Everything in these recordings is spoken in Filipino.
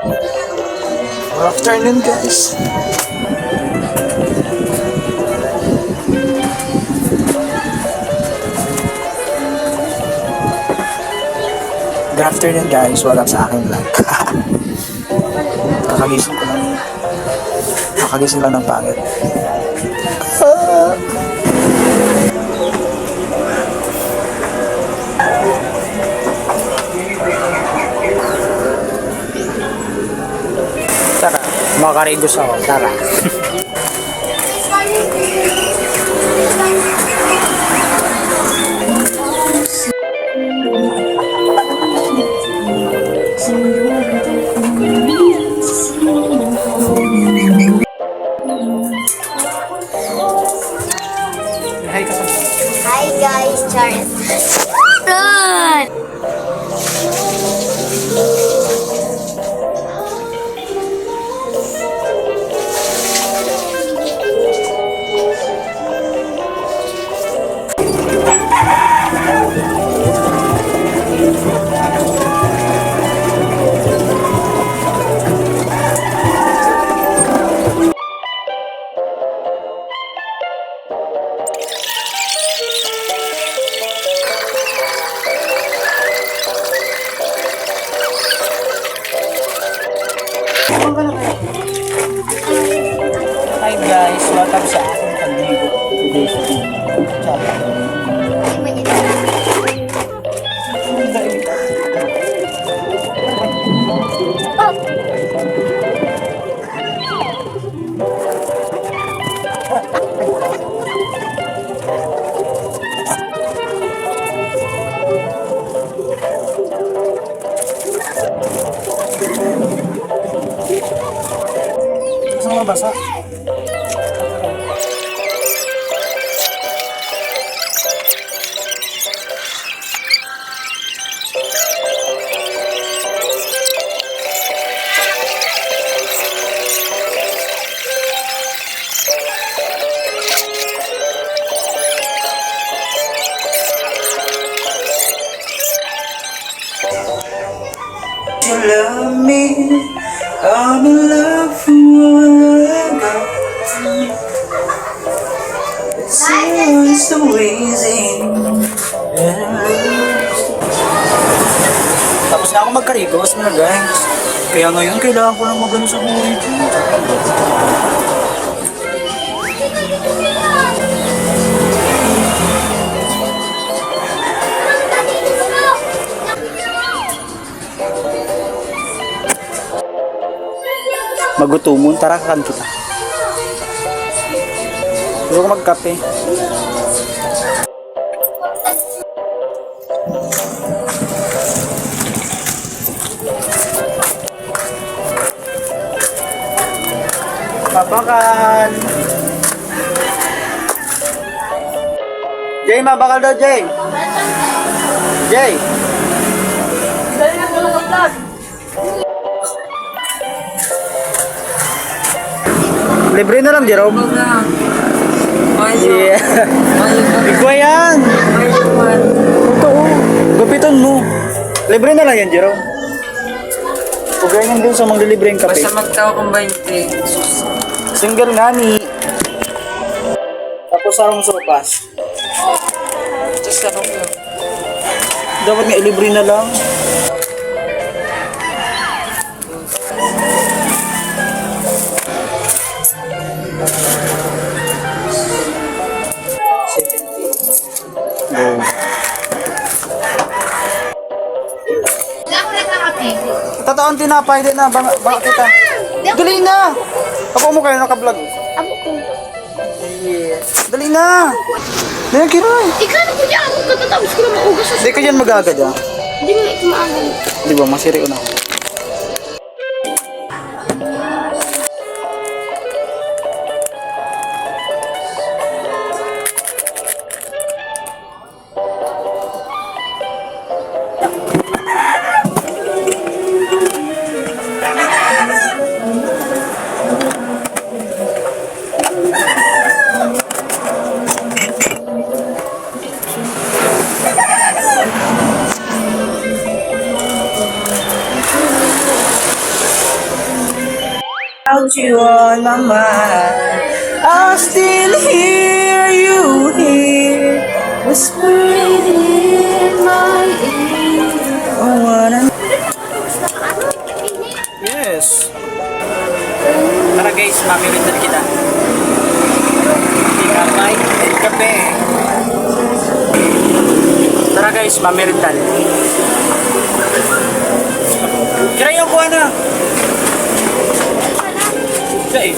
Good afternoon, guys. Good afternoon, guys. Welcome sa aking vlog. Kakagising ko lang. Kakagising lang ng pangit. Tara, makakarigos ako. Tara. Hi guys, Charles. Run! Hi guys, welcome sa aking pag-video. Today's video. Tsaka. Gusto mo mabasa? You love me, I'm in love for all I got. It's so easy. Tapos na ako magkarigos mga guys. Kaya ngayon kailangan ko lang magano sa buhay ko. Magutumon, tara kakan kita. Gusto ko magkape. Mabakan. Jay, mabakal daw, Jay. Jay. Dali na po ng vlog. Libre na lang, Jerome. Yeah. Ikaw yan. Totoo. Gupiton mo. Libre na lang yan, Jerome. Huwag ganyan din sa mga libreng kape. Basta magtao kung 20. Single nga ni. Tapos sarong sopas. Just sarong yun. Dapat nga libre na lang. Go. Tataon tinapay din na baka kita. Dali na. Ako mo kayo naka-vlog. Amo ko. Yeah. Dali na. Dali kiray. Ikaw na po dyan. Ako katatapos ko na maugas. Hindi ka dyan mag-agad ah. Hindi mo ito maagal. Di ba masiri ko na ako. Without you on my mind, I'll still hear you here, whispering in my ear. Oh, what I... Yes. Tara guys, mamirindan kita. Hindi kamay, and kape. Tara guys, mamirindan. Kira yung kuha na. Siya eh.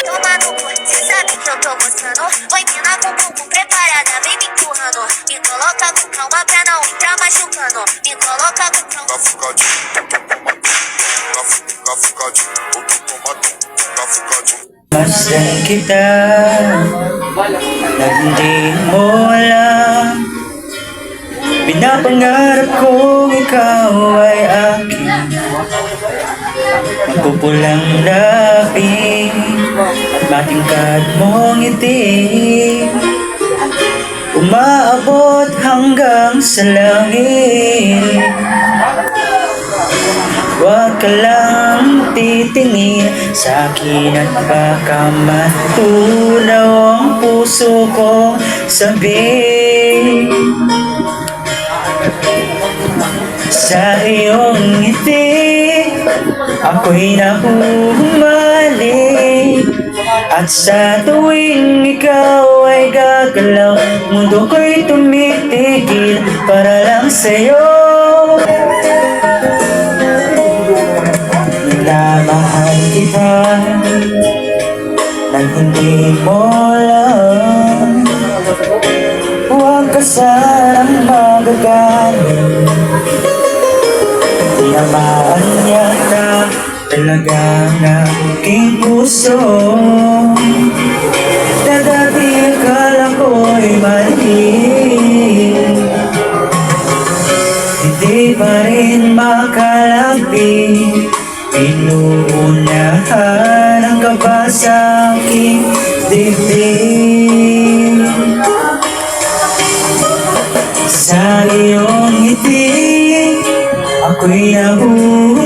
Toma no cu, cê sabe que eu tô gostando. Vai mina com o bumbum preparada, vem me empurrando. Me coloca com calma pra não entrar machucando. Me coloca com calma. Masdan kita na hindi mo alam. Pinapangarap kong ikaw ay akin. Magpupulang labi at matingkad mong ngiti, umaabot hanggang sa langit. Huwag ka lang titingin sa akin at baka matunaw ang puso kong sabi. Sa iyong ngiti, ako'y nahuhumalik. At sa tuwing ikaw ay gagalaw, mundo ko'y tumitigil para lang sa'yo. Minamahal kita nang hindi mo alam. Huwag ka sanang magagalit. Tinamaan niya na talaga ng aking puso. Na dati akala ko'y mali, hindi pa rin makalapit. Inuunahan ang kaba sa aking dibdib. Sa iyong ngiti, ako'y nahuhumalik.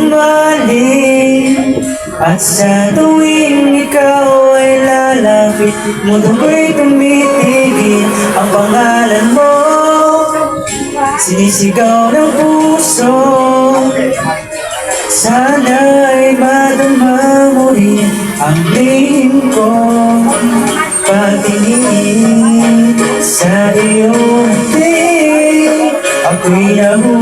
At sa tuwing ikaw ay lalapit, mundo ko'y tumitigil. Ang pangalan mo, sinisigaw ng puso. Sana'y madama mo rin ang lihim ko. Pagtingin sa iyong ngiti, ako'y nahuhumalik.